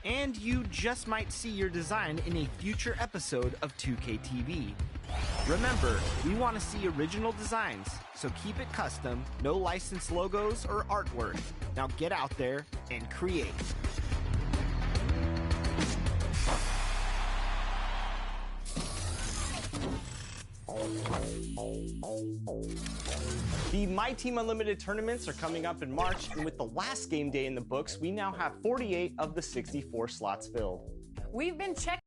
And you just might see your design in a future episode of 2K TV. Remember, we want to see original designs, so keep it custom, no licensed logos or artwork. Now get out there and create. The My Team Unlimited tournaments are coming up in March, and with the last game day in the books, we now have 48 of the 64 slots filled. We've been checking.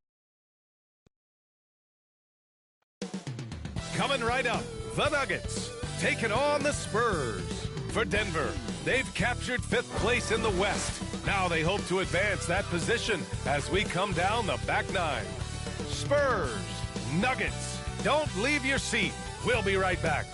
Coming right up, the Nuggets taking on the Spurs. For Denver, they've captured 5th place in the West. Now they hope to advance that position as we come down the back 9. Spurs, Nuggets, don't leave your seat. We'll be right back.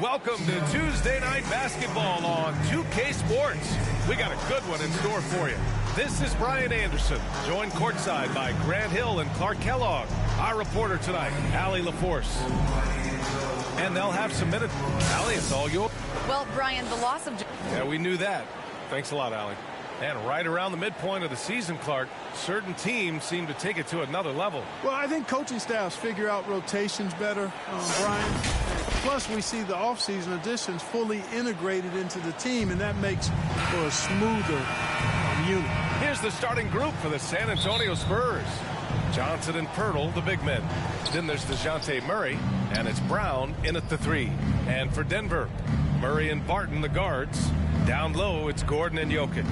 Welcome to Tuesday Night Basketball on 2K Sports. We got a good one in store for you. This is Brian Anderson, joined courtside by Grant Hill and Clark Kellogg. Our reporter tonight, Allie LaForce. And they'll have some minutes. Allie, it's all yours. Well, Brian, the loss of... Yeah, we knew that. Thanks a lot, Allie. And right around the midpoint of the season, Clark, certain teams seem to take it to another level. Well, I think coaching staffs figure out rotations better, Brian. Plus, we see the offseason additions fully integrated into the team, and that makes for a smoother unit. Here's the starting group for the San Antonio Spurs. Johnson and Pirtle, the big men. Then there's DeJounte Murray, and it's Brown in at the 3. And for Denver, Murray and Barton, the guards. Down low, it's Gordon and Jokic.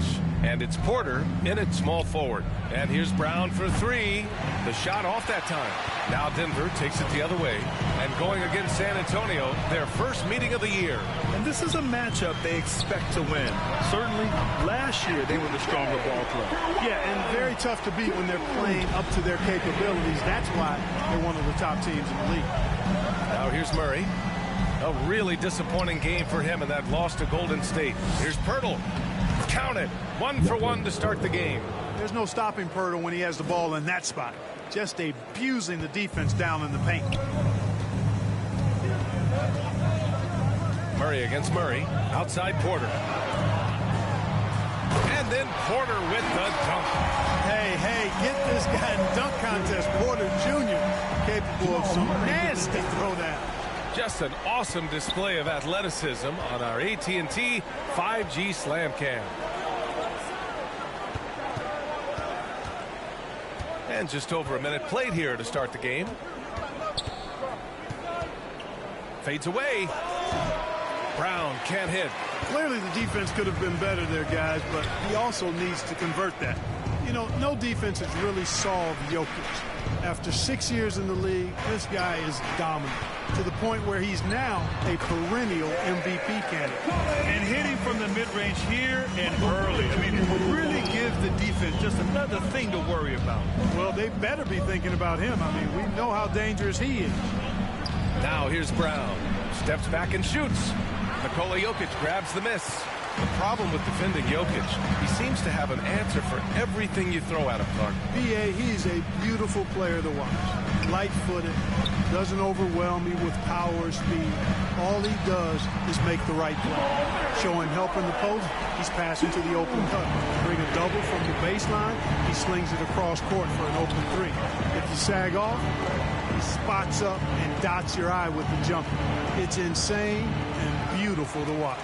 And it's Porter in at small forward. And here's Brown for 3. The shot off that time. Now Denver takes it the other way. And going against San Antonio, their first meeting of the year. And this is a matchup they expect to win. Certainly, last year they were the stronger ball club. Yeah, and very tough to beat when they're playing up to their capabilities. That's why they're one of the top teams in the league. Now here's Murray. A really disappointing game for him in that loss to Golden State. Here's Pirtle. Count it. 1 for 1 to start the game. There's no stopping Pirtle when he has the ball in that spot. Just abusing the defense down in the paint. Murray against Murray. Outside Porter. And then Porter with the dunk. Hey, get this guy in the dunk contest. Porter Jr. capable of some nasty throwdown. Just an awesome display of athleticism on our AT&T 5G Slam Cam. And just over a minute played here to start the game. Fades away. Brown can't hit. Clearly the defense could have been better there, guys, but he also needs to convert that. You know, no defense has really solved Jokic. After 6 years in the league, this guy is dominant to the point where he's now a perennial MVP candidate. And hitting from the mid-range here and early. I mean, it really gives the defense just another thing to worry about. Well, they better be thinking about him. I mean, we know how dangerous he is. Now here's Brown. Steps back and shoots. Nikola Jokic grabs the miss. The problem with defending Jokic, he seems to have an answer for everything you throw at him, Clark. B.A., he's a beautiful player to watch. Light-footed, doesn't overwhelm me with power or speed. All he does is make the right play. Show him help in the post, he's passing to the open cut. Bring a double from the baseline, he slings it across court for an open 3. If you sag off, he spots up and dots your eye with the jumper. It's insane and beautiful to watch.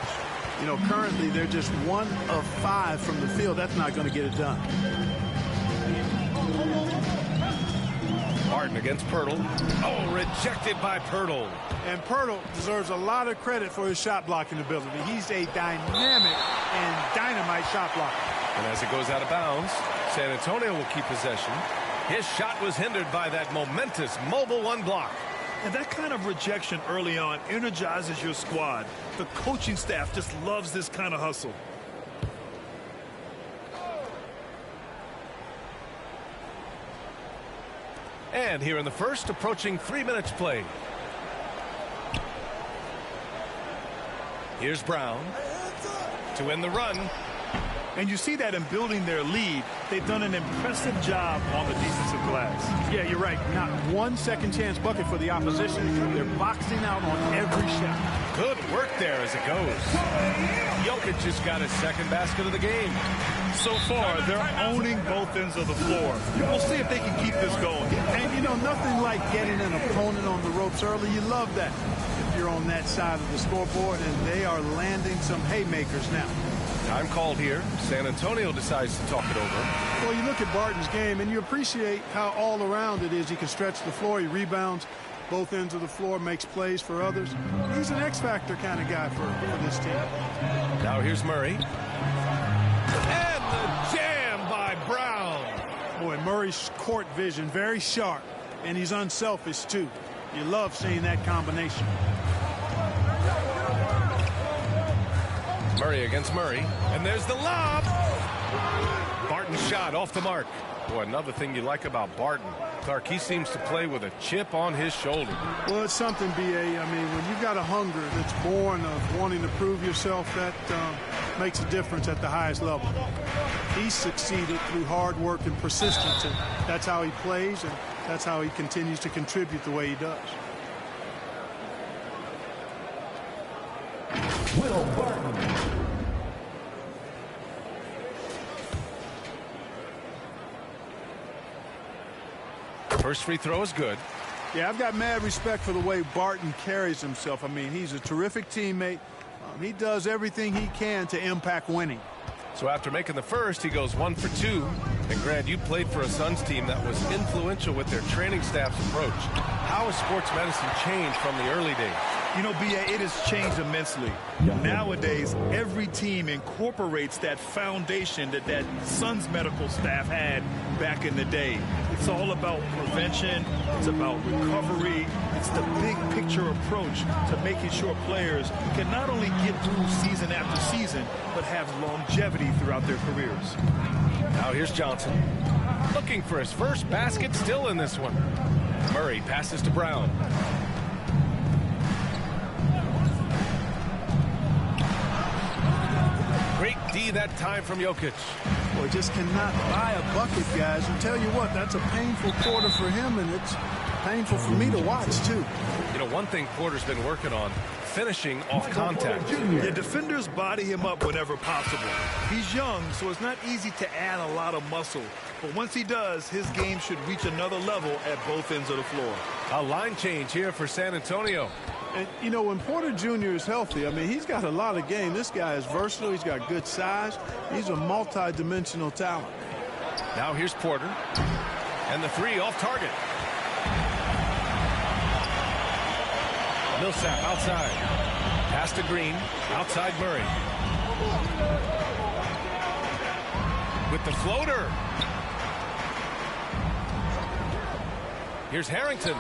You know, currently they're just 1 of 5 from the field. That's not going to get it done. Harden against Pirtle. Oh, rejected by Pirtle. And Pirtle deserves a lot of credit for his shot blocking ability. He's a dynamic and dynamite shot blocker. And as it goes out of bounds, San Antonio will keep possession. His shot was hindered by that momentous mobile 1 block. And that kind of rejection early on energizes your squad. The coaching staff just loves this kind of hustle. And here in the first, approaching 3 minutes played. Here's Brown to win the run. And you see that in building their lead. They've done an impressive job on the defensive glass. Yeah, you're right. Not one second chance bucket for the opposition. They're boxing out on every shot. Good work there as it goes. Jokic just got his second basket of the game. So far, they're owning both ends of the floor. We'll see if they can keep this going. And, you know, nothing like getting an opponent on the ropes early. You love that if you're on that side of the scoreboard, and they are landing some haymakers now. Time called here. San Antonio decides to talk it over. Well, you look at Barton's game, and you appreciate how all around it is. He can stretch the floor. He rebounds both ends of the floor, makes plays for others. He's an X-factor kind of guy for this team. Now here's Murray. And the jam by Brown. Boy, Murray's court vision, very sharp, and he's unselfish, too. You love seeing that combination. Murray against Murray, and there's the lob. Barton's shot off the mark. Boy, another thing you like about Barton, Clark, he seems to play with a chip on his shoulder. Well, it's something, B.A. I mean, when you've got a hunger that's born of wanting to prove yourself, that makes a difference at the highest level. He's succeeded through hard work and persistence, and that's how he plays, and that's how he continues to contribute the way he does. Will Barton. First free throw is good. Yeah, I've got mad respect for the way Barton carries himself. I mean, he's a terrific teammate. He does everything he can to impact winning. So after making the first, he goes 1 for 2. And Grant, you played for a Suns team that was influential with their training staff's approach. How has sports medicine changed from the early days? You know, B.A., it has changed immensely. Nowadays, every team incorporates that foundation that Suns medical staff had back in the day. It's all about prevention. It's about recovery. It's the big picture approach to making sure players can not only get through season after season, but have longevity throughout their careers. Now here's Johnson. Looking for his first basket, still in this one. Murray passes to Brown. Great D that time from Jokic. Boy, just cannot buy a bucket, guys. And tell you what, that's a painful quarter for him, and it's painful for me to watch, too. You know, one thing Porter's been working on, finishing off contact. The defenders body him up whenever possible. He's young, so it's not easy to add a lot of muscle. But once he does, his game should reach another level at both ends of the floor. A line change here for San Antonio. And, you know, when Porter Jr. is healthy, I mean, he's got a lot of game. This guy is versatile. He's got good size. He's a multi-dimensional talent. Now here's Porter. And the three off target. Millsap outside. Pass to Green. Outside Murray. With the floater. Here's Harrington.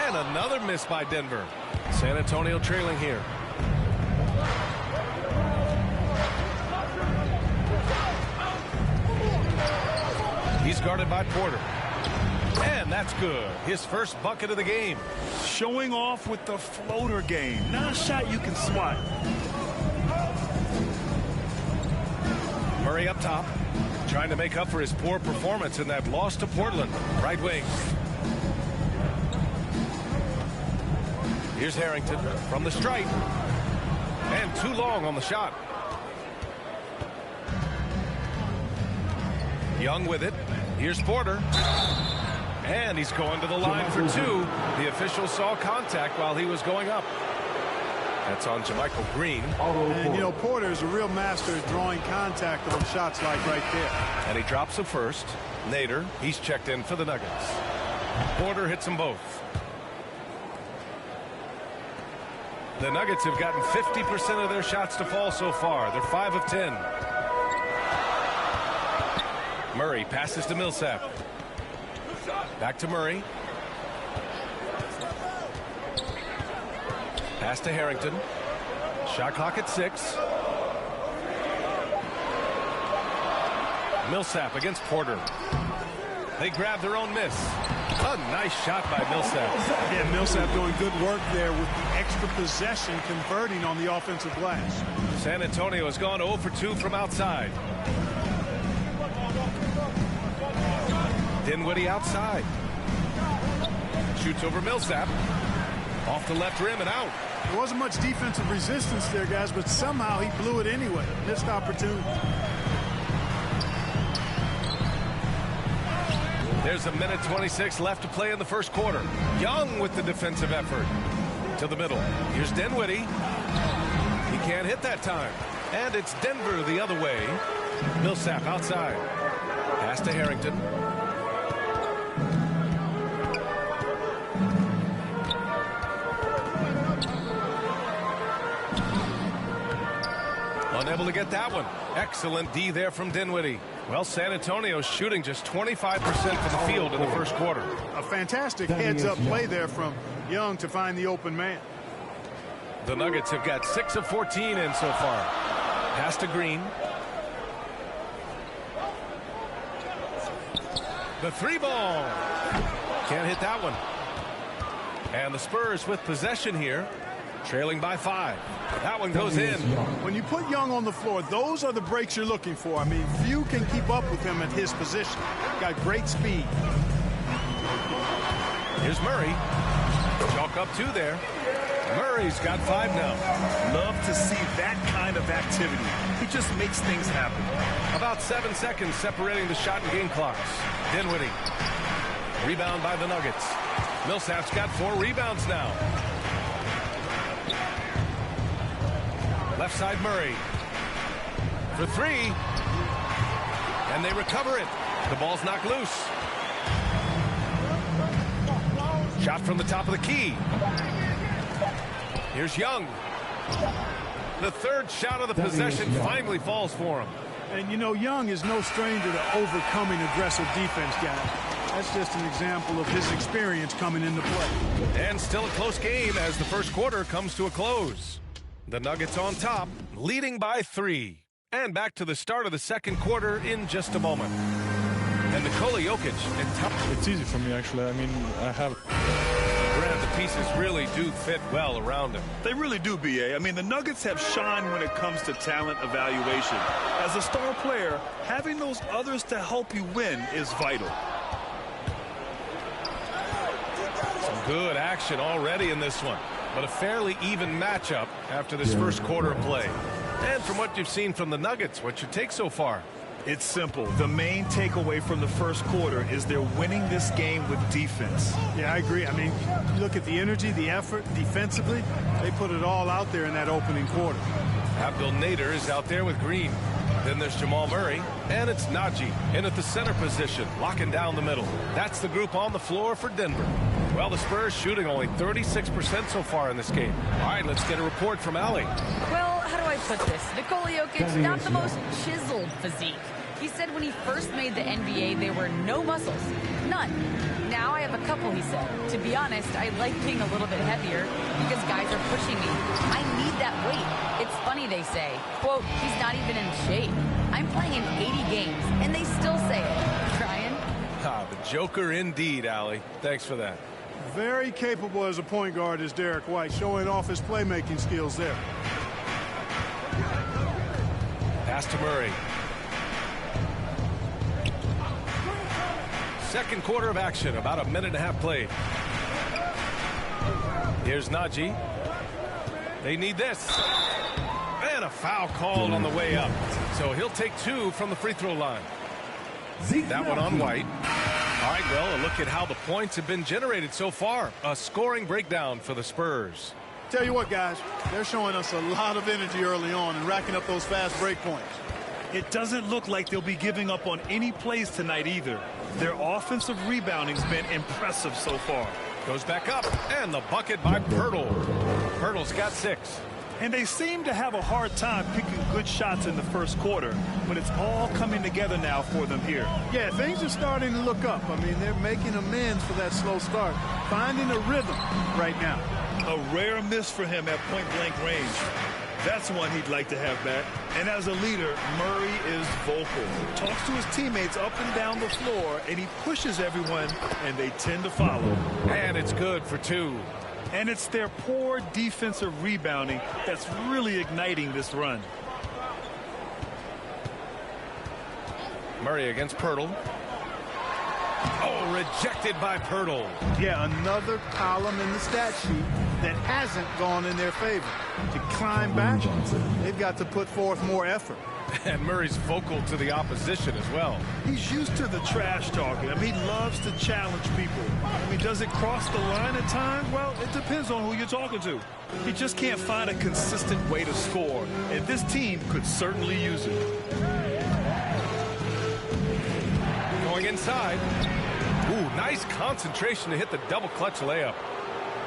And another miss by Denver. San Antonio trailing here. He's guarded by Porter. And that's good. His first bucket of the game. Showing off with the floater game. Not a shot you can swat. Murray up top. Trying to make up for his poor performance in that loss to Portland. Right wing. Here's Harrington from the stripe. And too long on the shot. Young with it. Here's Porter. And he's going to the line for two. The official saw contact while he was going up. That's on JaMychal Green. And, you know, Porter is a real master at drawing contact on shots like right there. And he drops the first. Nader, he's checked in for the Nuggets. Porter hits them both. The Nuggets have gotten 50% of their shots to fall so far. They're 5 of 10. Murray passes to Millsap. Back to Murray. Pass to Harrington. Shot clock at 6. Millsap against Porter. They grab their own miss. A nice shot by Millsap. Yeah, Millsap doing good work there with the extra possession, converting on the offensive glass. San Antonio has gone 0 for 2 from outside. Dinwiddie outside. Shoots over Millsap. Off the left rim and out. There wasn't much defensive resistance there, guys, but somehow he blew it anyway. Missed opportunity. There's a minute 26 left to play in the first quarter. Young with the defensive effort. To the middle. Here's Dinwiddie. He can't hit that time. And it's Denver the other way. Millsap outside. Pass to Harrington. Unable to get that one. Excellent D there from Dinwiddie. Well, San Antonio's shooting just 25% from the field in the first quarter. A fantastic heads-up play there from Young to find the open man. The Nuggets have got 6 of 14 in so far. Pass to Green. The three ball. Can't hit that one. And the Spurs with possession here. Trailing by 5. That one goes in. When you put Young on the floor, those are the breaks you're looking for. I mean, few can keep up with him at his position. Got great speed. Here's Murray. Chalk up 2 there. Murray's got 5 now. Love to see that kind of activity. He just makes things happen. About 7 seconds separating the shot and game clocks. Dinwiddie. Rebound by the Nuggets. Millsap's got 4 rebounds now. Left side Murray. For 3. And they recover it. The ball's knocked loose. Shot from the top of the key. Here's Young. The third shot of the possession finally falls for him. And, you know, Young is no stranger to overcoming aggressive defense, guys. That's just an example of his experience coming into play. And still a close game as the first quarter comes to a close. The Nuggets on top, leading by 3. And back to the start of the second quarter in just a moment. And Nikola Jokic and top. It's easy for me, actually. I mean, I have. Grant, the pieces really do fit well around him. They really do, B.A. I mean, the Nuggets have shined when it comes to talent evaluation. As a star player, having those others to help you win is vital. Some good action already in this one. But a fairly even matchup after this first quarter of play. And from what you've seen from the Nuggets, what's your take so far? It's simple. The main takeaway from the first quarter is they're winning this game with defense. Yeah, I agree. I mean, look at the energy, the effort defensively. They put it all out there in that opening quarter. Abdel Nader is out there with Green. Then there's Jamal Murray. And it's Najee in at the center position, locking down the middle. That's the group on the floor for Denver. Well, the Spurs shooting only 36% so far in this game. All right, let's get a report from Allie. Well, how do I put this? Nikola Jokic, not the most chiseled physique. He said when he first made the NBA, there were no muscles. None. Now I have a couple, he said. To be honest, I like being a little bit heavier because guys are pushing me. I need that weight. It's funny they say, quote, he's not even in shape. I'm playing in 80 games, and they still say it. Brian? Ah, the Joker indeed, Allie. Thanks for that. Very capable as a point guard is Derek White, showing off his playmaking skills there. Pass to Murray. Second quarter of action, about a minute and a half played. Here's Najee. They need this. And a foul called on the way up. So he'll take 2 from the free throw line. That one on White. All right, well, a look at how the points have been generated so far. A scoring breakdown for the Spurs. Tell you what, guys, they're showing us a lot of energy early on and racking up those fast break points. It doesn't look like they'll be giving up on any plays tonight either. Their offensive rebounding's been impressive so far. Goes back up, and the bucket by Pirtle. Pirtle's got 6. And they seem to have a hard time picking good shots in the first quarter, but it's all coming together now for them here. Yeah, things are starting to look up. I mean, they're making amends for that slow start, finding a rhythm right now. A rare miss for him at point-blank range. That's one he'd like to have back. And as a leader, Murray is vocal. Talks to his teammates up and down the floor, and he pushes everyone, and they tend to follow. And it's good for 2. And it's their poor defensive rebounding that's really igniting this run. Murray against Pirtle. Oh, rejected by Pirtle. Yeah, another column in the stat sheet that hasn't gone in their favor. To climb back, they've got to put forth more effort. And Murray's vocal to the opposition as well. He's used to the trash talking. I mean, he loves to challenge people. I mean, does it cross the line at times? Well, it depends on who you're talking to. He just can't find a consistent way to score, and this team could certainly use it. Going inside. Ooh, nice concentration to hit the double clutch layup.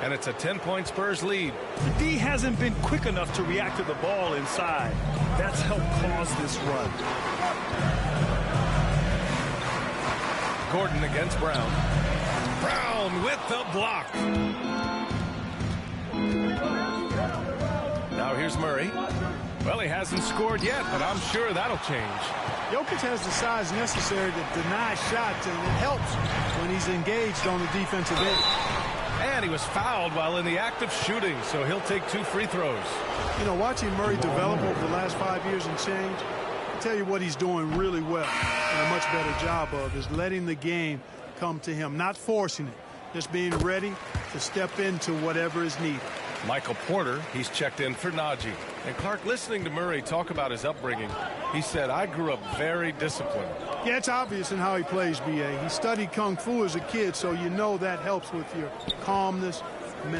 And it's a 10-point Spurs lead. The D hasn't been quick enough to react to the ball inside. That's helped cause this run. Gordon against Brown. Brown with the block. Now here's Murray. Well, he hasn't scored yet, but I'm sure that'll change. Jokic has the size necessary to deny shots, and it helps when he's engaged on the defensive end. And he was fouled while in the act of shooting, so he'll take 2 free throws. You know, watching Murray develop over the last 5 years and change, I'll tell you what he's doing really well and a much better job of is letting the game come to him, not forcing it, just being ready to step into whatever is needed. Michael Porter, he's checked in for Najee. And Clark, listening to Murray talk about his upbringing, he said, I grew up very disciplined. Yeah, it's obvious in how he plays, B.A. He studied Kung Fu as a kid, so you know that helps with your calmness.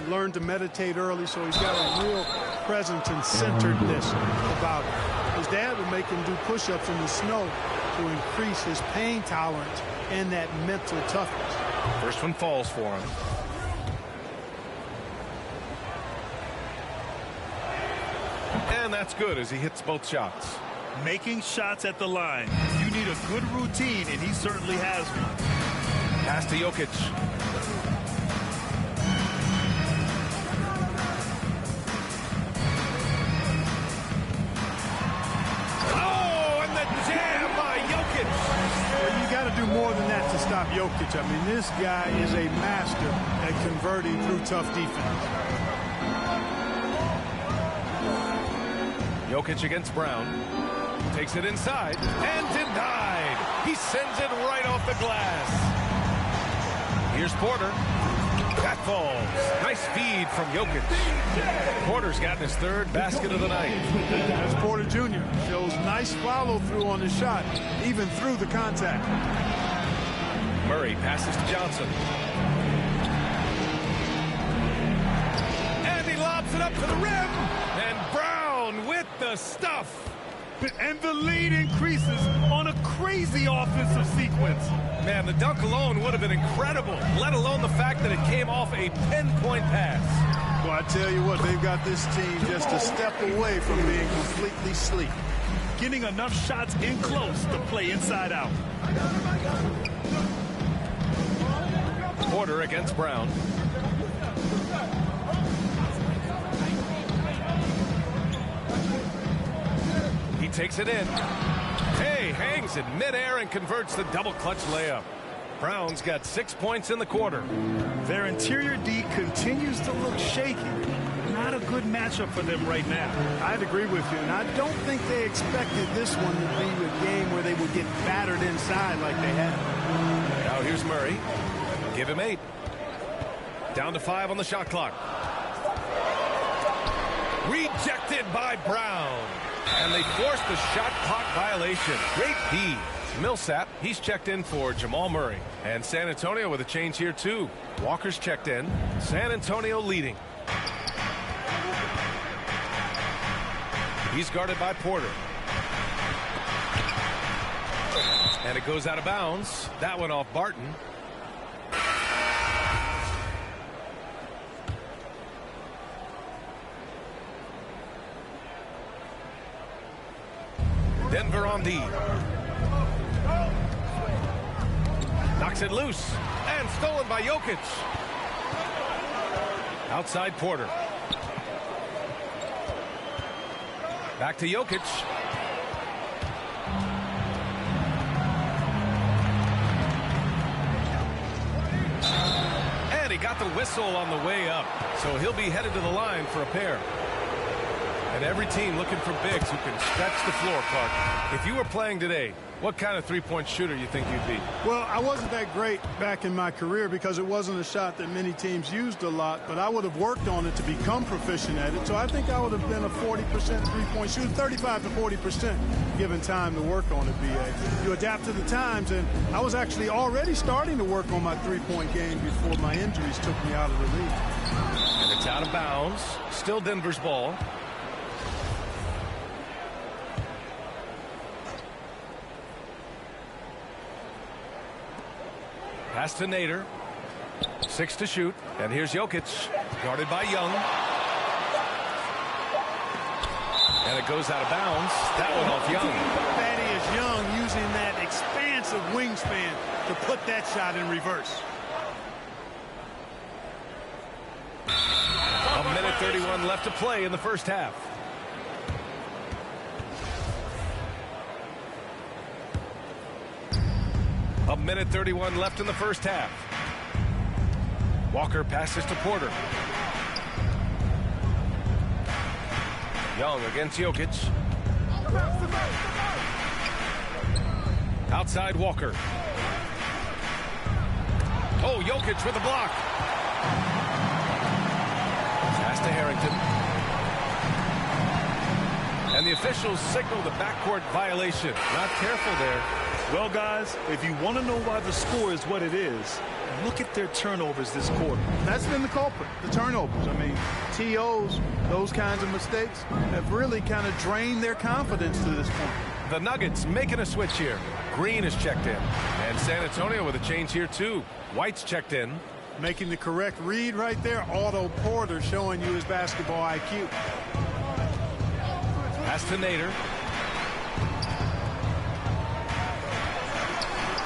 Learned to meditate early, so he's got a real presence and centeredness about him. His dad would make him do push-ups in the snow to increase his pain tolerance and that mental toughness. First one falls for him. And that's good as he hits both shots. Making shots at the line. You need a good routine, and he certainly has one. Pass to Jokic. Oh, and the jam by Jokic. Well, you got to do more than that to stop Jokic. I mean, this guy is a master at converting through tough defense. Jokic against Brown. Takes it inside and denied. He sends it right off the glass. Here's Porter. That falls. Nice feed from Jokic. Porter's gotten his 3rd basket of the night. That's Porter Jr. Shows nice follow-through on his shot, even through the contact. Murray passes to Johnson. And he lobs it up to the rim. And Brown with the stuff. And the lead increases on a crazy offensive sequence. Man, the dunk alone would have been incredible, let alone the fact that it came off a pinpoint pass. Well, I tell you what, they've got this team just a step away from being completely sleep. Getting enough shots in close to play inside out. Porter against Brown. He takes it in. Hey, hangs in midair and converts the double clutch layup. Brown's got 6 points in the quarter. Their interior D continues to look shaky. Not a good matchup for them right now. I'd agree with you, and I don't think they expected this one to be a game where they would get battered inside like they have. Now here's Murray. Give him 8. Down to 5 on the shot clock. Rejected by Brown. And they forced the shot clock violation. Great D. Millsap, he's checked in for Jamal Murray. And San Antonio with a change here, too. Walker's checked in. San Antonio leading. He's guarded by Porter. And it goes out of bounds. That went off Barton. Denver on D. Knocks it loose. And stolen by Jokic. Outside Porter. Back to Jokic. And he got the whistle on the way up. So he'll be headed to the line for a pair. And every team looking for bigs who can stretch the floor, Clark. If you were playing today, what kind of three-point shooter you think you'd be? Well, I wasn't that great back in my career because it wasn't a shot that many teams used a lot, but I would have worked on it to become proficient at it. So I think I would have been a 40% three-point shooter, 35 to 40% given time to work on it, BA. You adapt to the times, and I was actually already starting to work on my three-point game before my injuries took me out of the league. And it's out of bounds. Still Denver's ball. Pass to Nader. 6 to shoot. And here's Jokic. Guarded by Young. And it goes out of bounds. That one off Young. Thaddeus Young using that expansive wingspan to put that shot in reverse. A minute 31 left to play in the first half. A minute 31 left in the first half. Walker passes to Porter. Young against Jokic. Outside Walker. Oh, Jokic with a block. Pass to Harrington. And the officials signal the backcourt violation. Not careful there. Well, guys, if you want to know why the score is what it is, look at their turnovers this quarter. That's been the culprit, the turnovers. I mean, TOs, those kinds of mistakes have really kind of drained their confidence to this point. The Nuggets making a switch here. Green is checked in. And San Antonio with a change here, too. White's checked in. Making the correct read right there. Otto Porter showing you his basketball IQ. Pass to Nader.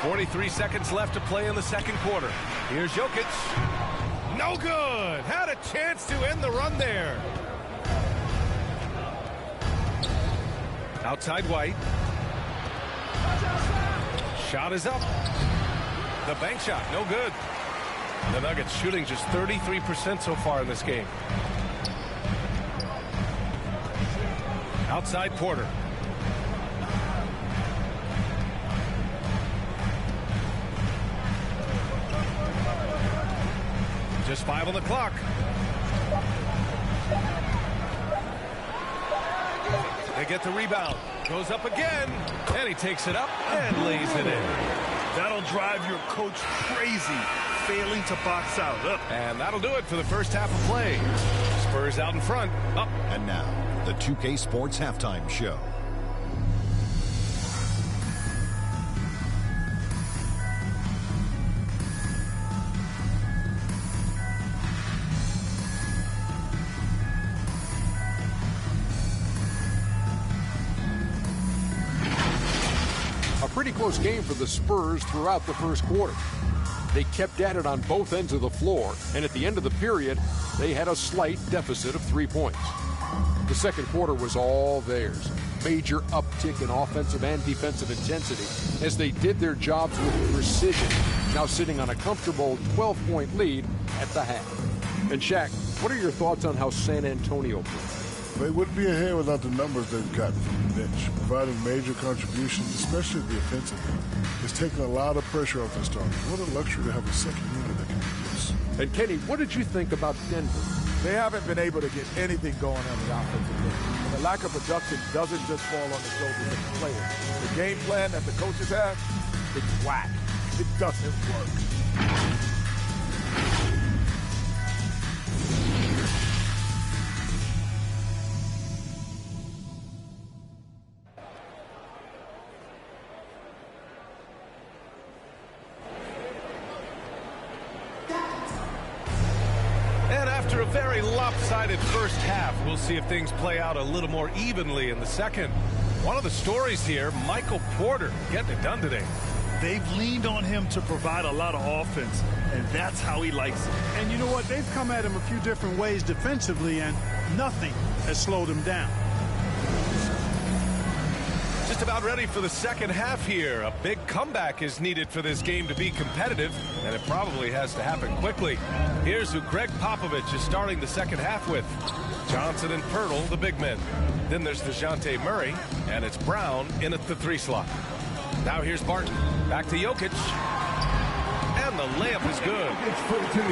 43 seconds left to play in the second quarter. Here's Jokic. No good. Had a chance to end the run there. Outside White. Shot is up. The bank shot, no good. The Nuggets shooting just 33% so far in this game. Outside Porter. Just 5 on the clock. They get the rebound. Goes up again. And he takes it up and lays it in. That'll drive your coach crazy, failing to box out. And that'll do it for the first half of play. Spurs out in front. Up. And now, the 2K Sports Halftime Show. Pretty close game for the Spurs throughout the first quarter. They kept at it on both ends of the floor, and at the end of the period, they had a slight deficit of 3 points. The second quarter was all theirs. Major uptick in offensive and defensive intensity as they did their jobs with precision, now sitting on a comfortable 12-point lead at the half. And Shaq, what are your thoughts on how San Antonio played? They wouldn't be ahead without the numbers they've gotten from the bench, providing major contributions, especially the offensive end. It's taken a lot of pressure off their starters. What a luxury to have a second unit that can do this. And Kenny, what did you think about Denver? They haven't been able to get anything going on the offensive end. And the lack of production doesn't just fall on the shoulders of the players. The game plan that the coaches have, it's whack. It doesn't work. After a very lopsided first half, we'll see if things play out a little more evenly in the second. One of the stories here, Michael Porter getting it done today. They've leaned on him to provide a lot of offense, and that's how he likes it. And you know what? They've come at him a few different ways defensively, and nothing has slowed him down. Just about ready for the second half here. A big comeback is needed for this game to be competitive, and it probably has to happen quickly. Here's who Greg Popovich is starting the second half with. Johnson and Pirtle, the big men. Then there's DeJounte Murray, and it's Brown in at the 3 slot. Now here's Barton. Back to Jokic. And the layup is good.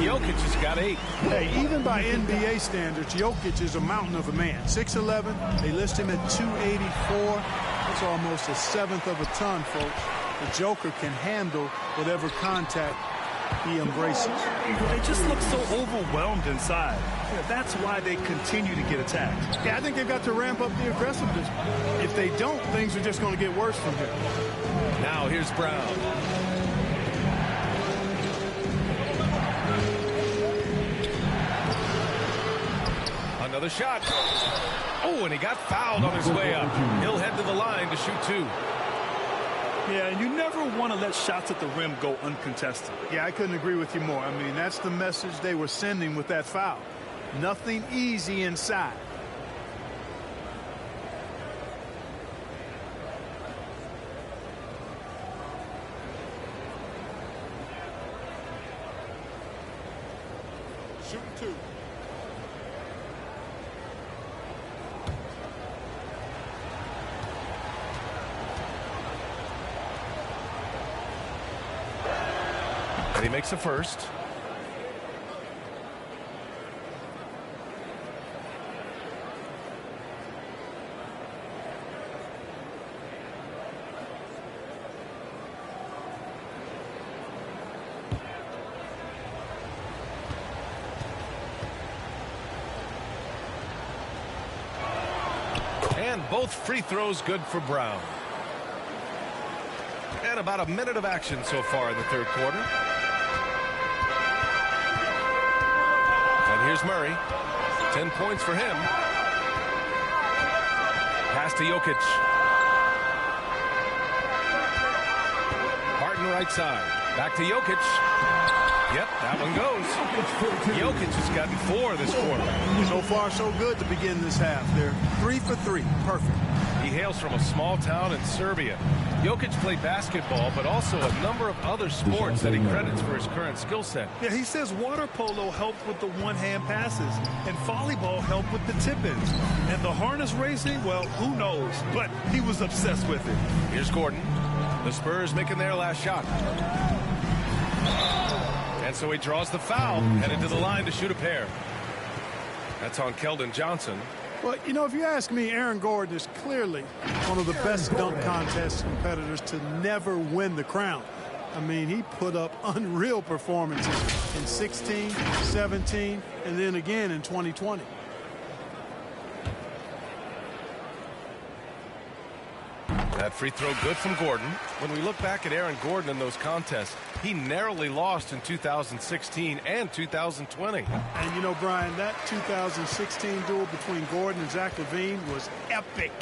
Jokic has got 8. Hey, even by NBA standards, Jokic is a mountain of a man. 6'11", they list him at 284. That's almost a seventh of a ton, folks. The Joker can handle whatever contact he embraces. They just look so overwhelmed inside. Yeah, that's why they continue to get attacked. Yeah, I think they've got to ramp up the aggressiveness. If they don't, things are just going to get worse from here. Now here's Brown. Another shot. Oh, and he got fouled on his way up. He'll head to the line to shoot 2. Yeah, and you never want to let shots at the rim go uncontested. Yeah, I couldn't agree with you more. I mean, that's the message they were sending with that foul. Nothing easy inside. Shooting 2. And he makes a first. And both free throws good for Brown. And about a minute of action so far in the third quarter. And here's Murray. 10 points for him. Pass to Jokic. Barton right side. Back to Jokic. Yep, that one goes. Jokic has gotten 4 this quarter. So far, so good to begin this half. They're 3 for 3. Perfect. He hails from a small town in Serbia. Jokic played basketball, but also a number of other sports that he credits for his current skill set. Yeah, he says water polo helped with the one-hand passes, and volleyball helped with the tip-ins. And the harness racing, well, who knows? But he was obsessed with it. Here's Gordon. The Spurs making their last shot. And so he draws the foul, headed to the line to shoot a pair. That's on Keldon Johnson. Well, you know, if you ask me, Aaron Gordon is clearly one of the best dunk contest competitors to never win the crown. I mean, he put up unreal performances in 16, 17, and then again in 2020. That free throw good from Gordon. When we look back at Aaron Gordon in those contests, he narrowly lost in 2016 and 2020. And you know, Brian, that 2016 duel between Gordon and Zach LaVine was epic.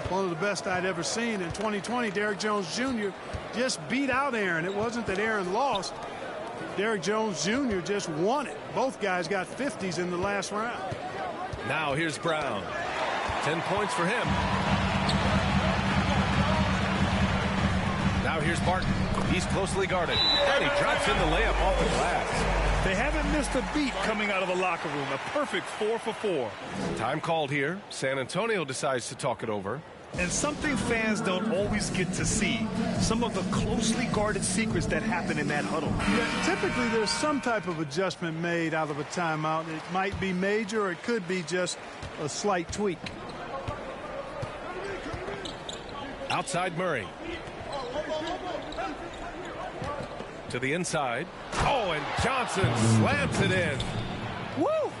One of the best I'd ever seen. In 2020, Derrick Jones Jr. just beat out Aaron. It wasn't that Aaron lost. Derrick Jones Jr. just won it. Both guys got 50s in the last round. Now here's Brown. 10 points for him. Now here's Barton. He's closely guarded. And he drops in the layup off the glass. They haven't missed a beat coming out of the locker room. A perfect 4 for 4. Time called here. San Antonio decides to talk it over. And something fans don't always get to see. Some of the closely guarded secrets that happen in that huddle. Yeah, typically there's some type of adjustment made out of a timeout. It might be major or it could be just a slight tweak. Outside Murray. To the inside. Oh, and Johnson slams it in. Woo!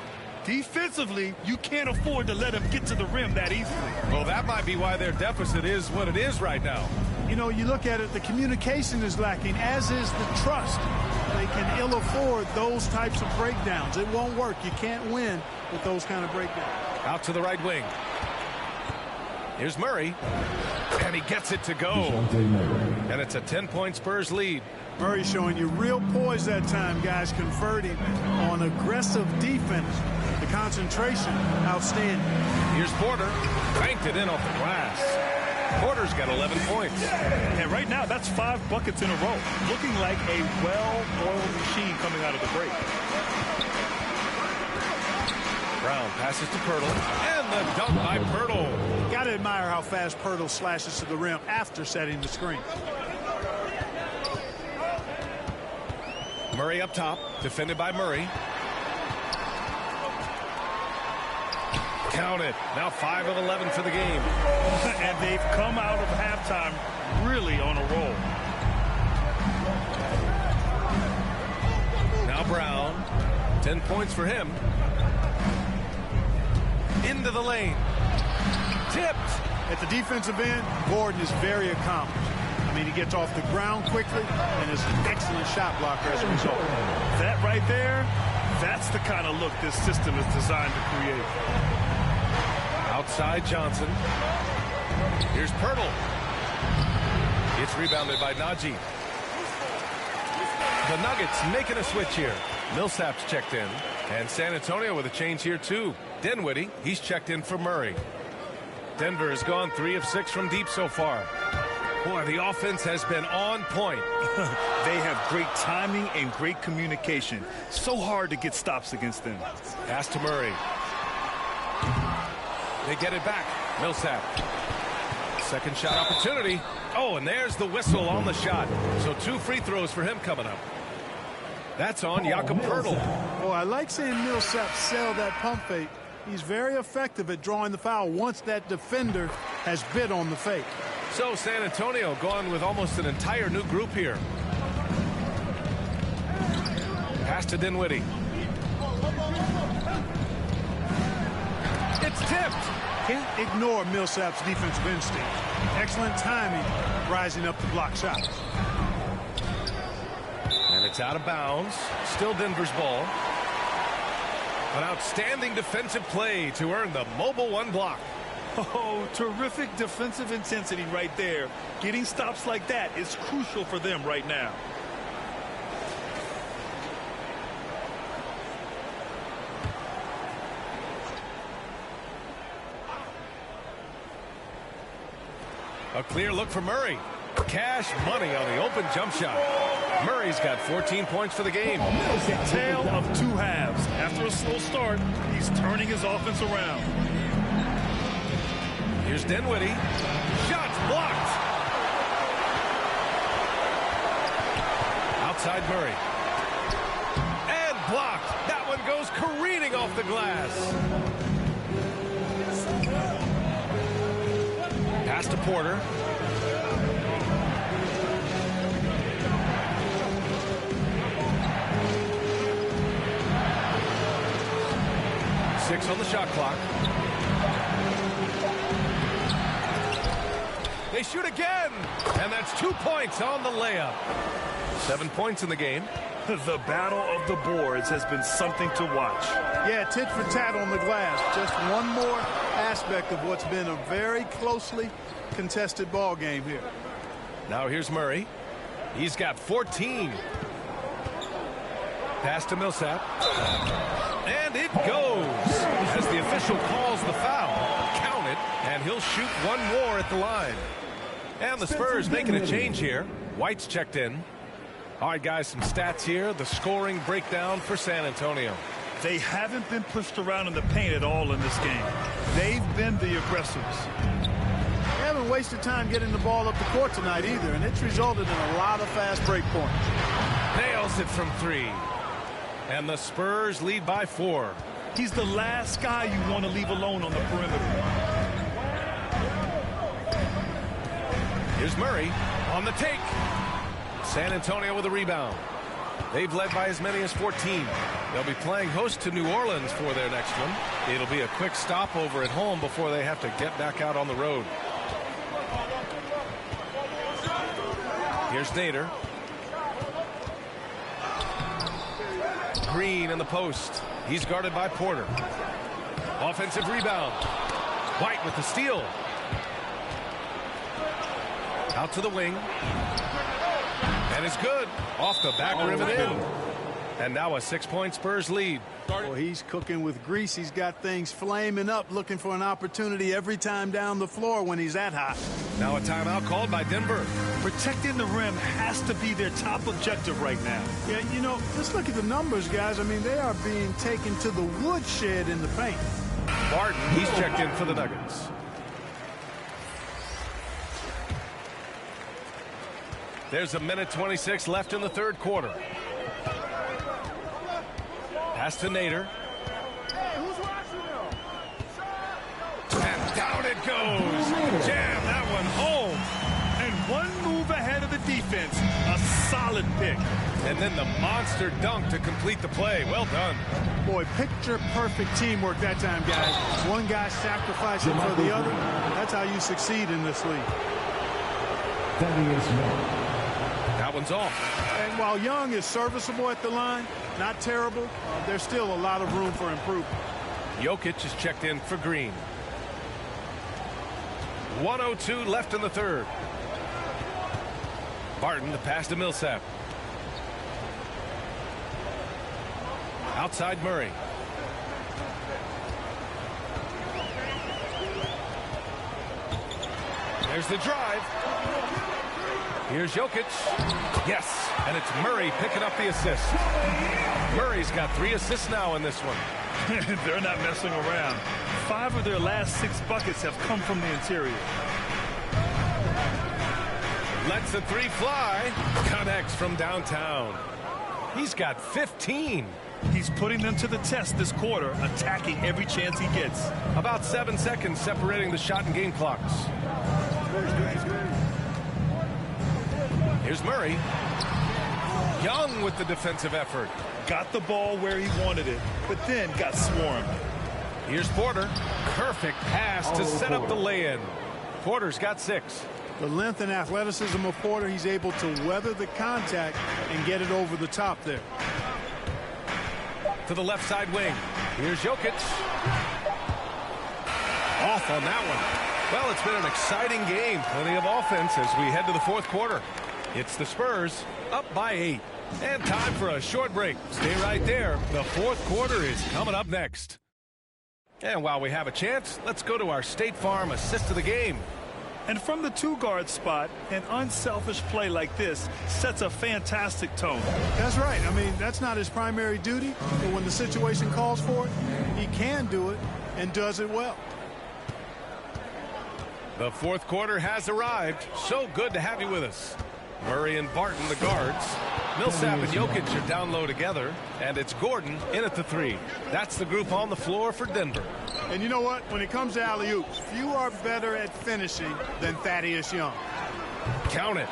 Defensively, you can't afford to let him get to the rim that easily. Well, that might be why their deficit is what it is right now. You know, you look at it, the communication is lacking, as is the trust. They can ill afford those types of breakdowns. It won't work. You can't win with those kind of breakdowns. Out to the right wing. Here's Murray. And he gets it to go. And it's a 10-point Spurs lead. Murray showing you real poise that time, guys, converting on aggressive defense. The concentration, outstanding. Here's Porter. Banked it in off the glass. Porter's got 11 points. And right now, that's 5 buckets in a row. Looking like a well-oiled machine coming out of the break. Brown passes to Pirtle, and the dunk by Pirtle. Got to admire how fast Pirtle slashes to the rim after setting the screen. Murray up top, defended by Murray. Count it. Now 5 of 11 for the game. And they've come out of halftime really on a roll. Now Brown, 10 points for him. Into the lane. Tipped. At the defensive end, Gordon is very accomplished. I mean, he gets off the ground quickly and is an excellent shot blocker as a result. That right there, that's the kind of look this system is designed to create. Outside Johnson. Here's Pirtle. It's rebounded by Najee. The Nuggets making a switch here. Millsap's checked in. And San Antonio with a change here too. Dinwiddie, he's checked in for Murray. Denver has gone 3 of 6 from deep so far. Boy, the offense has been on point. They have great timing and great communication. So hard to get stops against them. Pass to Murray. They get it back. Millsap. Second shot opportunity. Oh, and there's the whistle on the shot. So 2 free throws for him coming up. That's on Jakob Pirtle. Oh, I like seeing Millsap sell that pump fake. He's very effective at drawing the foul once that defender has bit on the fake. So San Antonio going with almost an entire new group here. Pass to Dinwiddie. It's tipped. Can't ignore Millsap's defensive instinct. Excellent timing, rising up to block shots. And it's out of bounds. Still Denver's ball. An outstanding defensive play to earn the mobile 1 block. Oh, terrific defensive intensity right there. Getting stops like that is crucial for them right now. A clear look for Murray. Cash money on the open jump shot. Murray's got 14 points for the game. Tale of 2 halves. After a slow start, he's turning his offense around. Here's Dinwiddie. Shots blocked. Outside Murray. And blocked. That one goes careening off the glass. Pass to Porter. Six on the shot clock. They shoot again, and that's 2 points on the layup. 7 points in the game. The battle of the boards has been something to watch. Yeah, tit for tat on the glass. Just one more aspect of what's been a very closely contested ball game here. Now here's Murray. He's got 14. Pass to Millsap. And it goes. As the official calls the foul, count it, and he'll shoot 1 more at the line. And the Spurs making a change here. White's checked in. All right, guys, some stats here. The scoring breakdown for San Antonio. They haven't been pushed around in the paint at all in this game. They've been the aggressors. They haven't wasted time getting the ball up the court tonight either, and it's resulted in a lot of fast break points. Nails it from 3. And the Spurs lead by 4. He's the last guy you want to leave alone on the perimeter. Here's Murray on the take. San Antonio with a rebound. They've led by as many as 14. They'll be playing host to New Orleans for their next one. It'll be a quick stopover at home before they have to get back out on the road. Here's Nader. Green in the post. He's guarded by Porter. Offensive rebound. White with the steal. Out to the wing. And it's good. Off the back rim and in. And now a 6-point Spurs lead. Well, he's cooking with grease. He's got things flaming up, looking for an opportunity every time down the floor when he's that hot. Now a timeout called by Denver. Protecting the rim has to be their top objective right now. Yeah, you know, just look at the numbers, guys. I mean, they are being taken to the woodshed in the paint. Barton, he's checked in for the Nuggets. There's a minute 26 left in the third quarter. Pass to Nader. And down it goes. Jam that one home. And one move ahead of the defense. A solid pick. And then the monster dunk to complete the play. Well done. Boy, picture-perfect teamwork that time, guys. One guy sacrificing for the other. That's how you succeed in this league. That one's off. And while Young is serviceable at the line, not terrible, there's still a lot of room for improvement. Jokic is checked in for Green. 1:02 left in the third. Barton, the pass to Millsap. Outside Murray. There's the drive. Here's Jokic. Yes, and it's Murray picking up the assist. Murray's got 3 assists now in this one. They're not messing around. 5 of their last 6 buckets have come from the interior. Lets the 3 fly. Connects from downtown. He's got 15. He's putting them to the test this quarter, attacking every chance he gets. About 7 seconds separating the shot and game clocks. Here's Murray. Young with the defensive effort. Got the ball where he wanted it, but then got swarmed. Here's Porter. Perfect pass to set up the lay-in. Porter's got 6. The length and athleticism of Porter, he's able to weather the contact and get it over the top there. To the left side wing. Here's Jokic. Off on that one. Well, it's been an exciting game. Plenty of offense as we head to the fourth quarter. It's the Spurs up by 8. And time for a short break. Stay right there. The fourth quarter is coming up next. And while we have a chance, let's go to our State Farm assist of the game. And from the 2-guard spot, an unselfish play like this sets a fantastic tone. That's right. I mean, that's not his primary duty, but when the situation calls for it, he can do it and does it well. The fourth quarter has arrived. So good to have you with us. Murray and Barton, the guards. Millsap and Jokic are down low together, and it's Gordon in at the 3. That's the group on the floor for Denver. And you know what? When it comes to alley-oops, few are better at finishing than Thaddeus Young. Count it.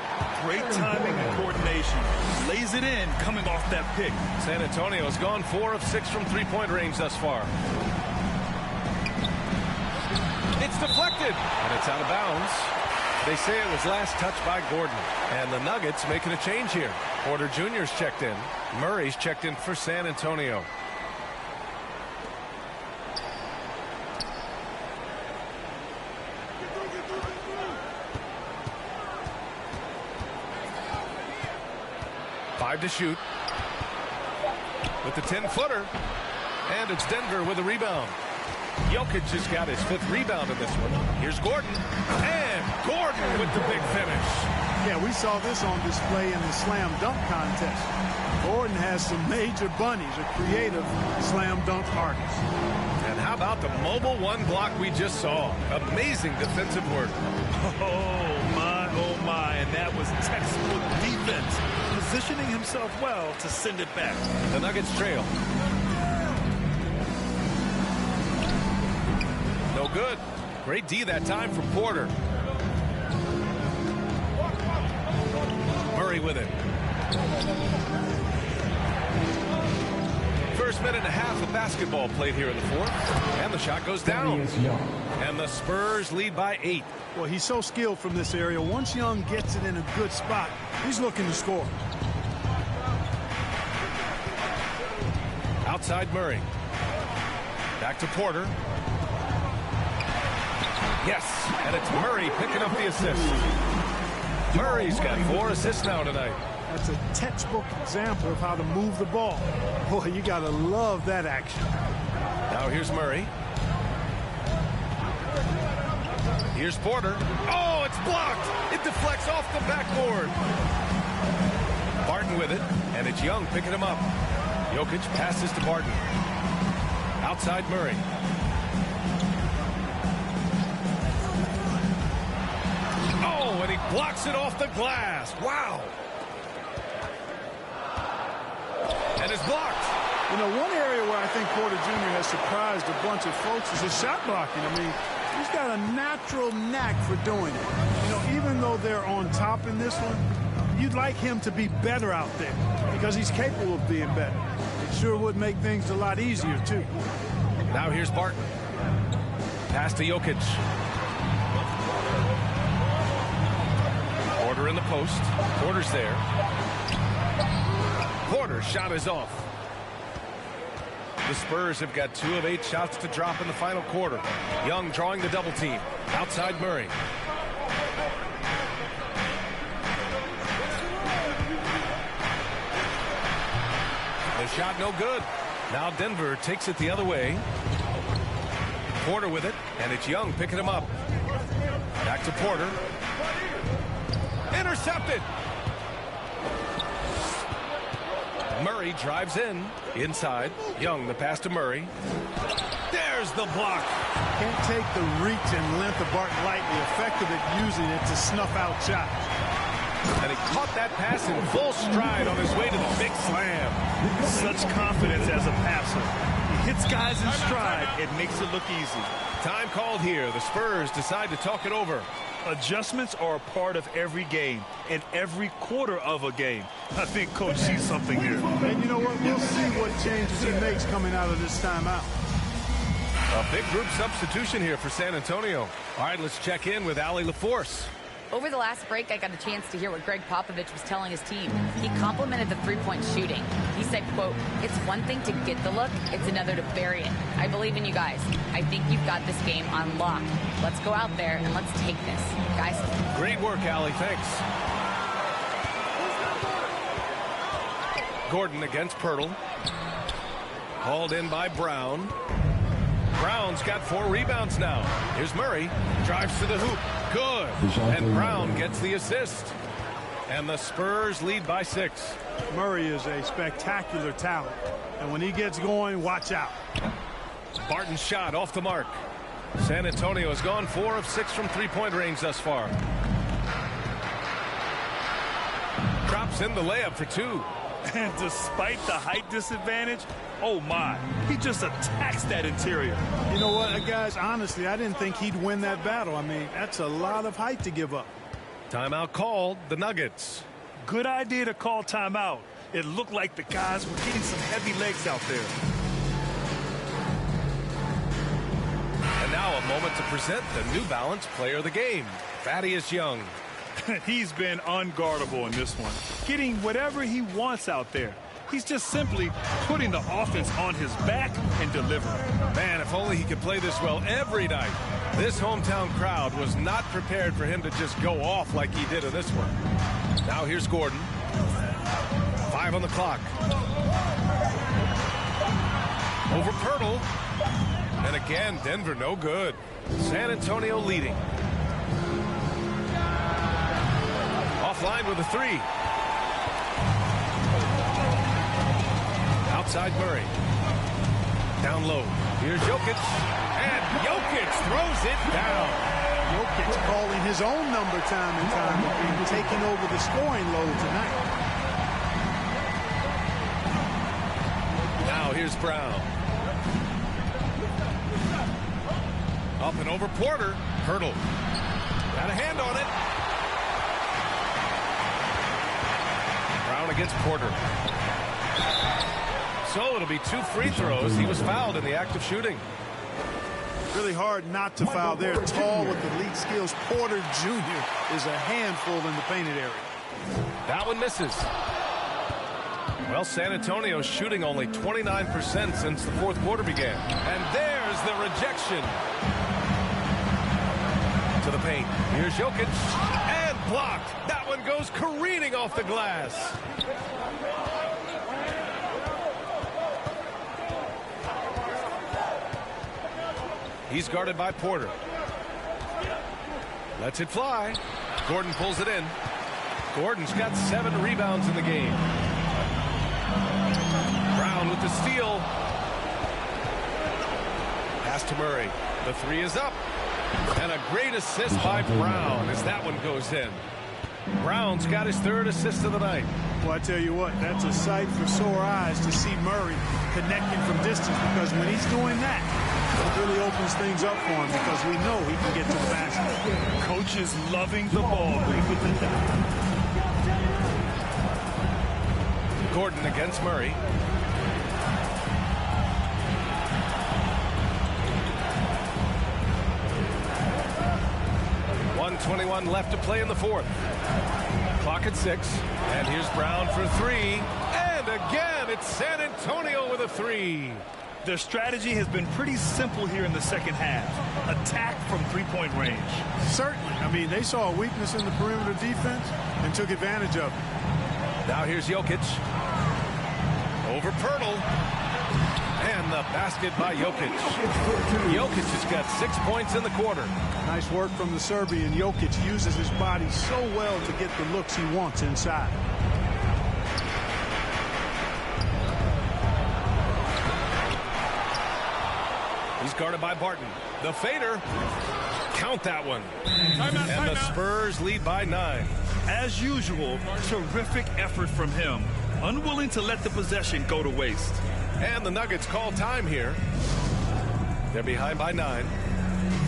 Great timing and coordination. Lays it in coming off that pick. San Antonio's gone 4 of 6 from three-point range thus far. It's deflected, and it's out of bounds. They say it was last touched by Gordon. And the Nuggets making a change here. Porter Jr.'s checked in. Murray's checked in for San Antonio. Five to shoot. With the 10-footer. And it's Denver with a rebound. Jokic has got his 5th rebound in this one. Here's Gordon. And Gordon with the big finish. Yeah, we saw this on display in the slam dunk contest. Gordon has some major bunnies, a creative slam dunk artist. And how about the mobile 1 block we just saw? Amazing defensive work. Oh my, and that was textbook defense. Positioning himself well to send it back. The Nuggets trail. No good. Great D that time from Porter. Murray with it. First minute and a half of basketball played here in the fourth. And the shot goes down. And the Spurs lead by 8. Well, he's so skilled from this area. Once Young gets it in a good spot, he's looking to score. Outside Murray. Back to Porter. Yes, and it's Murray picking up the assist. Murray's got 4 assists now tonight. That's a textbook example of how to move the ball. Boy, you got to love that action. Now here's Murray. Here's Porter. Oh, it's blocked. It deflects off the backboard. Barton with it, and it's Young picking him up. Jokic passes to Barton. Outside Murray. Oh, and he blocks it off the glass. Wow. And it's blocked. You know, one area where I think Porter Jr. has surprised a bunch of folks is his shot blocking. I mean, he's got a natural knack for doing it. You know, even though they're on top in this one, you'd like him to be better out there because he's capable of being better. It sure would make things a lot easier, too. Now here's Barton. Pass to Jokic. Porter in the post. Porter's there. Porter's shot is off. The Spurs have got 2 of 8 shots to drop in the final quarter. Young drawing the double team. Outside Murray. The shot no good. Now Denver takes it the other way. Porter with it, and it's Young picking him up. Back to Porter. Intercepted. Murray drives in. Inside. Young, the pass to Murray. There's the block. Can't take the reach and length of Barton lightly. Effective at using it to snuff out shots. And he caught that pass in full stride on his way to the big slam. Such confidence as a passer. He hits guys in stride. It makes it look easy. Time called here. The Spurs decide to talk it over. Adjustments are a part of every game and every quarter of a game. I think Coach sees something here. And you know what? We'll see what changes he makes coming out of this timeout. A big group substitution here for San Antonio. All right, let's check in with Allie LaForce. Over the last break, I got a chance to hear what Greg Popovich was telling his team. He complimented the three-point shooting. He said, quote, "It's one thing to get the look, it's another to bury it. I believe in you guys. I think you've got this game on lock. Let's go out there and let's take this, guys." Great work, Allie. Thanks. Gordon against Pirtle. Hauled in by Brown. Brown's got 4 rebounds now. Here's Murray. Drives to the hoop. Good. And Brown gets the assist. And the Spurs lead by 6. Murray is a spectacular talent. And when he gets going, watch out. Barton's shot off the mark. San Antonio has gone 4 of 6 from three-point range thus far. Drops in the layup for 2. And despite the height disadvantage, oh my, he just attacks that interior. You know what, guys, honestly, I didn't think he'd win that battle. I mean, that's a lot of height to give up. Timeout called, the Nuggets. Good idea to call timeout. It looked like the guys were getting some heavy legs out there. And now a moment to present the New Balance Player of the Game, Thaddeus Young. He's been unguardable in this one, getting whatever he wants out there. He's just simply putting the offense on his back and delivering. Man, if only he could play this well every night. This hometown crowd was not prepared for him to just go off like he did in this one. Now here's Gordon. 5 on the clock. Over Pirtle. And again, Denver no good. San Antonio leading. Offline with a 3. Outside Murray. Down low. Here's Jokic. And Jokic throws it down. Jokic calling his own number time and time again, taking over the scoring load tonight. Now here's Brown. Up and over Porter. Pirtle. Got a hand on it. Brown against Porter. So it'll be 2 free throws. He was fouled in the act of shooting. Really hard not to foul there. Tall with the lead skills. Porter Jr. is a handful in the painted area. That one misses. Well, San Antonio's shooting only 29% since the 4th quarter began. And there's the rejection. To the paint. Here's Jokic. And blocked. That one one goes careening off the glass. He's guarded by Porter. Lets it fly. Gordon pulls it in. Gordon's got 7 rebounds in the game. Brown with the steal. Pass to Murray. The 3 is up. And a great assist by Brown as that one goes in. Brown's got his 3rd assist of the night. Well, I tell you what, that's a sight for sore eyes to see Murray connecting from distance, because when he's doing that, it really opens things up for him, because we know he can get to the basket. Coach is loving the ball. Gordon against Murray. .121 left to play in the 4th. Clock at 6. And here's Brown for 3. And again, it's San Antonio with a 3. Their strategy has been pretty simple here in the second half. Attack from three-point range. Certainly. I mean, they saw a weakness in the perimeter defense and took advantage of it. Now here's Jokic. Over Pirtle. And the basket by Jokic. Jokic has got 6 points in the quarter. Nice work from the Serbian. Jokic uses his body so well to get the looks he wants inside. He's guarded by Barton. The fader. Count that one. And the Spurs lead by 9. As usual, terrific effort from him. Unwilling to let the possession go to waste. And the Nuggets call time here. They're behind by 9.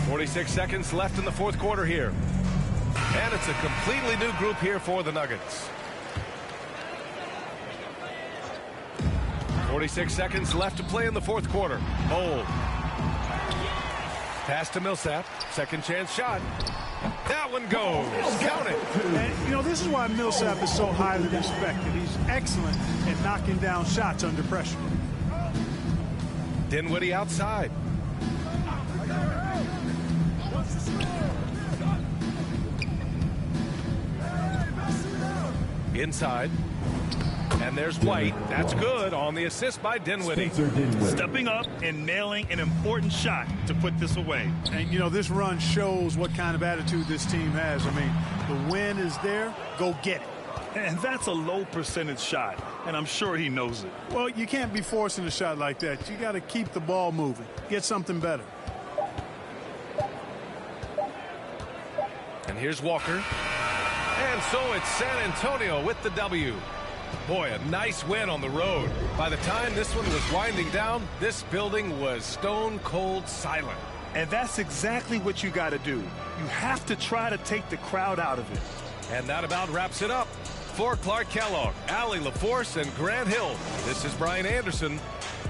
46 seconds left in the 4th quarter here. And it's a completely new group here for the Nuggets. 46 seconds left to play in the 4th quarter. Bold. Pass to Millsap. Second chance shot. That one goes. Count it. And, you know, this is why Millsap is so highly respected. He's excellent at knocking down shots under pressure. Dinwiddie outside. Inside. And there's White. That's good on the assist by Dinwiddie. Stepping up and nailing an important shot to put this away. And, you know, this run shows what kind of attitude this team has. I mean, the win is there. Go get it. And that's a low percentage shot, and I'm sure he knows it. Well, you can't be forcing a shot like that. You got to keep the ball moving. Get something better. And here's Walker. And so it's San Antonio with the W. Boy, a nice win on the road. By the time this one was winding down, this building was stone cold silent. And that's exactly what you got to do. You have to try to take the crowd out of it. And that about wraps it up. For Clark Kellogg, Allie LaForce, and Grant Hill, this is Brian Anderson.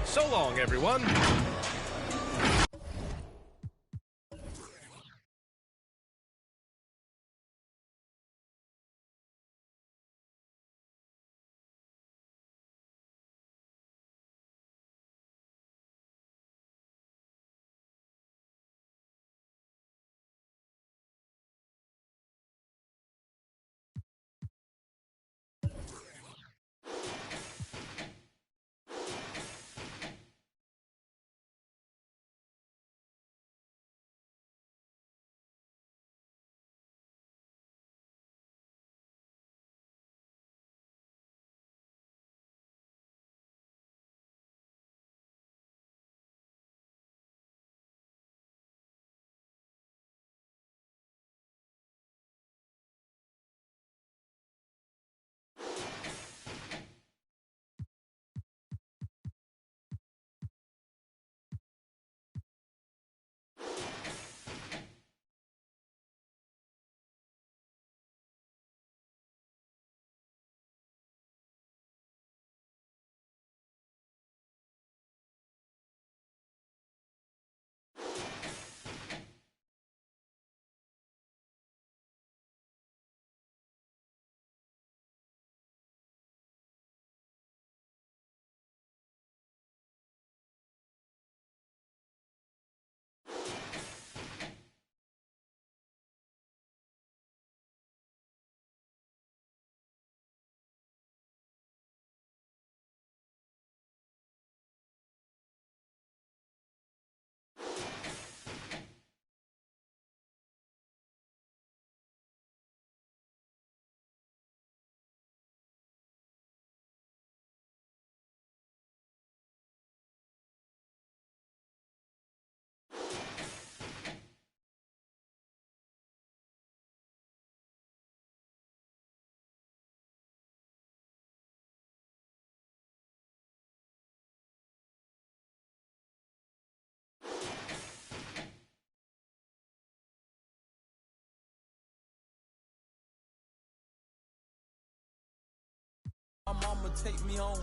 So long, everyone. My mama take me home.